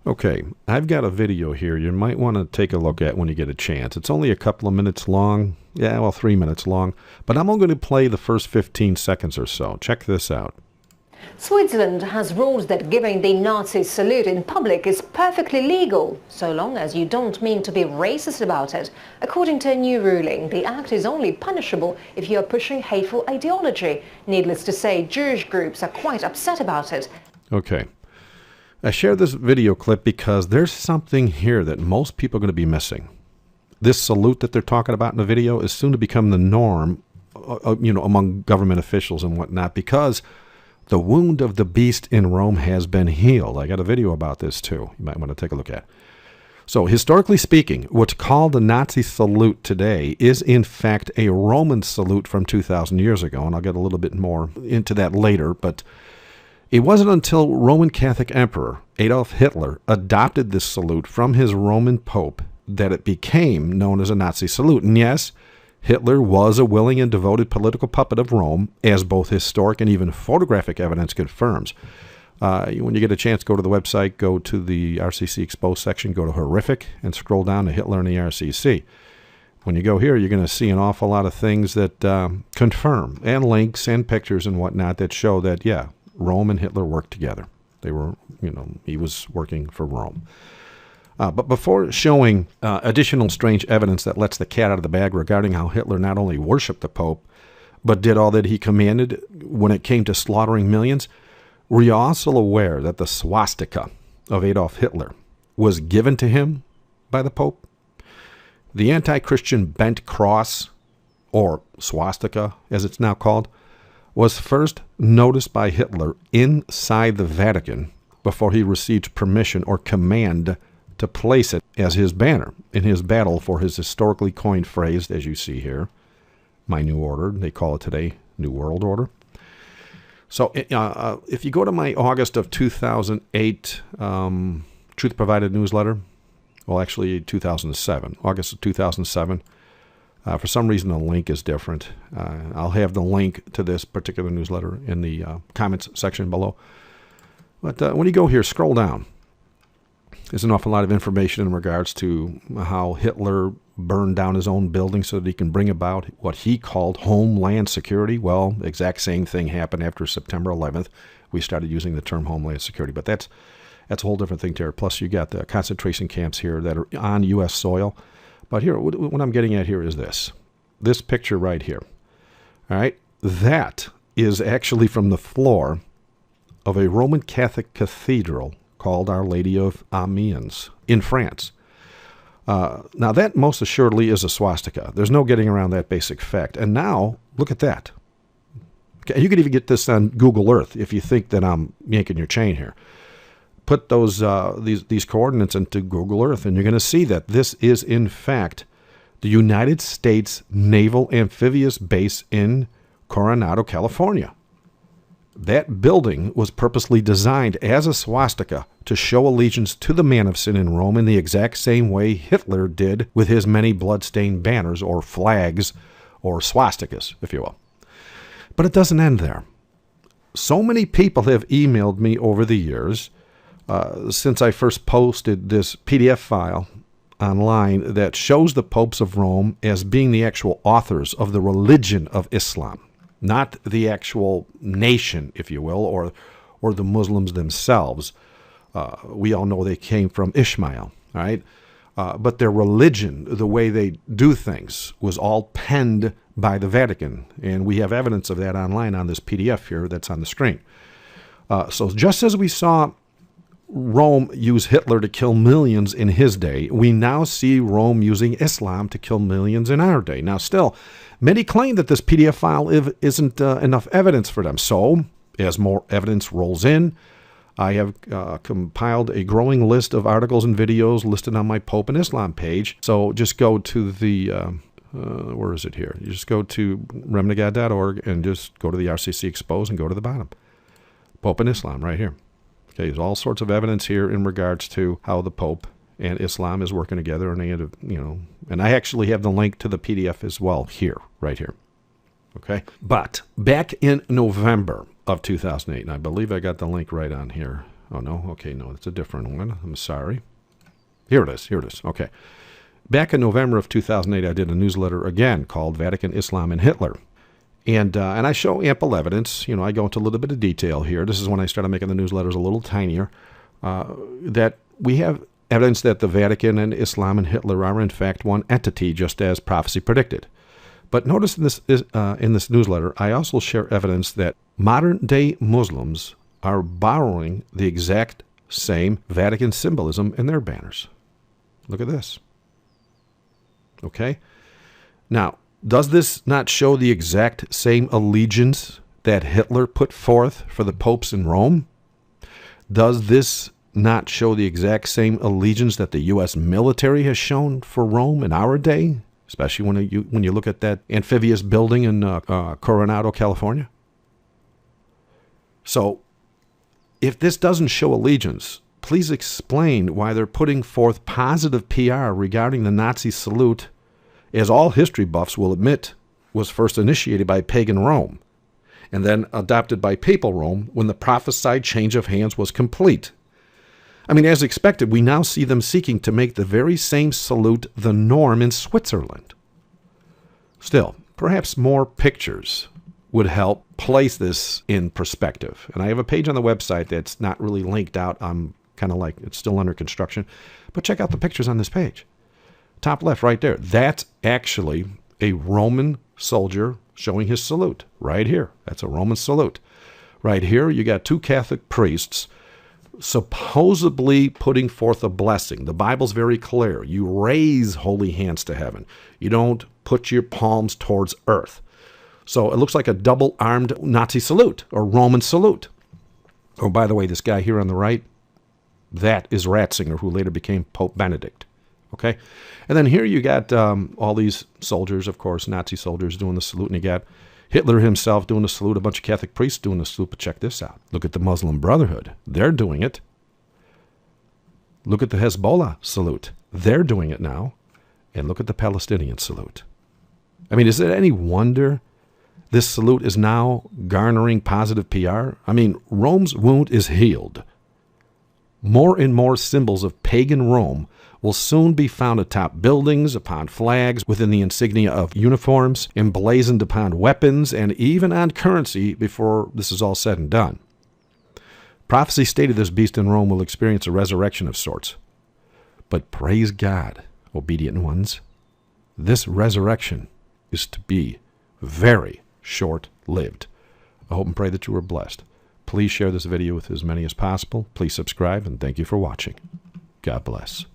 Okay, I've got a video here you might want to take a look at when you get a chance. It's only a couple of minutes long. Yeah, well, 3 minutes long. But I'm only going to play the first 15 seconds or so. Check this out. Switzerland has ruled that giving the Nazi salute in public is perfectly legal, so long as you don't mean to be racist about it. According to a new ruling, the act is only punishable if you are pushing hateful ideology. Needless to say, Jewish groups are quite upset about it. Okay. I share this video clip because there's something here that most people are going to be missing. This salute that they're talking about in the video is soon to become the norm, among government officials and whatnot, because the wound of the beast in Rome has been healed. I got a video about this too. You might want to take a look at. So, historically speaking, what's called the Nazi salute today is in fact a Roman salute from 2,000 years ago, and I'll get a little bit more into that later, but it wasn't until Roman Catholic Emperor Adolf Hitler adopted this salute from his Roman Pope that it became known as a Nazi salute. And yes, Hitler was a willing and devoted political puppet of Rome, as both historic and even photographic evidence confirms. When you get a chance, go to the website, go to the RCC Exposed section, go to Horrific, and scroll down to Hitler and the RCC. When you go here, you're going to see an awful lot of things that confirm, and links and pictures and whatnot that show that, yeah, Rome and Hitler worked together. They were, he was working for Rome. But before showing additional strange evidence that lets the cat out of the bag regarding how Hitler not only worshipped the Pope, but did all that he commanded when it came to slaughtering millions, were you also aware that the swastika of Adolf Hitler was given to him by the Pope? The anti-Christian bent cross, or swastika as it's now called, was first noticed by Hitler inside the Vatican before he received permission or command to place it as his banner in his battle for his historically coined phrase, as you see here, my new order. They call it today New World Order. So if you go to my August of 2008 Truth Provided newsletter, well, actually 2007, August of 2007, for some reason, the link is different. I'll have the link to this particular newsletter in the comments section below. But when you go here, scroll down. There's an awful lot of information in regards to how Hitler burned down his own building so that he can bring about what he called homeland security. Well, the exact same thing happened after September 11th. We started using the term homeland security, but that's a whole different thing there. Plus, you got the concentration camps here that are on U.S. soil. But here, what I'm getting at here is this picture right here. All right, that is actually from the floor of a Roman Catholic cathedral called Our Lady of Amiens in France. Now, that most assuredly is a swastika. There's no getting around that basic fact. And now, look at that. Okay, you could even get this on Google Earth if you think that I'm yanking your chain here. Put those these coordinates into Google Earth, and you're going to see that this is, in fact, the United States Naval Amphibious Base in Coronado, California. That building was purposely designed as a swastika to show allegiance to the man of sin in Rome in the exact same way Hitler did with his many blood-stained banners or flags or swastikas, if you will. But it doesn't end there. So many people have emailed me over the years since I first posted this PDF file online that shows the popes of Rome as being the actual authors of the religion of Islam, not the actual nation, if you will, or the Muslims themselves. We all know they came from Ishmael, right? But their religion, the way they do things, was all penned by the Vatican, and we have evidence of that online on this PDF here that's on the screen. So just as we saw Rome use Hitler to kill millions in his day, we now see Rome using Islam to kill millions in our day. Now, still, many claim that this PDF file isn't enough evidence for them. So, as more evidence rolls in, I have compiled a growing list of articles and videos listed on my Pope and Islam page. So just go to the, where is it here? You just go to remnantgod.org and just go to the RCC Exposed and go to the bottom. Pope and Islam right here. Okay, there's all sorts of evidence here in regards to how the Pope and Islam is working together, and and I actually have the link to the PDF as well here, right here. Okay, but back in November of 2008, and I believe I got the link right on here. Oh, no? Okay, no, it's a different one. I'm sorry. Here it is. Here it is. Okay. Back in November of 2008, I did a newsletter again called Vatican, Islam, and Hitler. And I show ample evidence. You know, I go into a little bit of detail here. This is when I started making the newsletters a little tinier. That we have evidence that the Vatican and Islam and Hitler are in fact one entity, just as prophecy predicted. But notice in this newsletter, I also share evidence that modern-day Muslims are borrowing the exact same Vatican symbolism in their banners. Look at this. Okay? Now, does this not show the exact same allegiance that Hitler put forth for the popes in Rome? Does this not show the exact same allegiance that the U.S. military has shown for Rome in our day? Especially when you look at that amphibious building in Coronado, California. So, if this doesn't show allegiance, please explain why they're putting forth positive PR regarding the Nazi salute, as all history buffs will admit was first initiated by pagan Rome, and then adopted by papal Rome when the prophesied change of hands was complete. I mean, as expected, we now see them seeking to make the very same salute the norm in Switzerland. Still, perhaps more pictures would help place this in perspective. And I have a page on the website that's not really linked out. I'm kind of like, it's still under construction. But check out the pictures on this page. Top left, right there. That's actually a Roman soldier showing his salute. Right here. That's a Roman salute. Right here, you got two Catholic priests supposedly putting forth a blessing. The Bible's very clear. You raise holy hands to heaven. You don't put your palms towards earth. So it looks like a double-armed Nazi salute or Roman salute. Oh, by the way, this guy here on the right, that is Ratzinger, who later became Pope Benedict. Okay? And then here you got all these soldiers, of course, Nazi soldiers doing the salute, and you got Hitler himself doing the salute, a bunch of Catholic priests doing the salute, but check this out. Look at the Muslim Brotherhood. They're doing it. Look at the Hezbollah salute. They're doing it now. And look at the Palestinian salute. I mean, is it any wonder this salute is now garnering positive PR? I mean, Rome's wound is healed. More and more symbols of pagan Rome will soon be found atop buildings, upon flags, within the insignia of uniforms, emblazoned upon weapons, and even on currency before this is all said and done. Prophecy stated this beast in Rome will experience a resurrection of sorts. But praise God, obedient ones, this resurrection is to be very short-lived. I hope and pray that you were blessed. Please share this video with as many as possible. Please subscribe, and thank you for watching. God bless.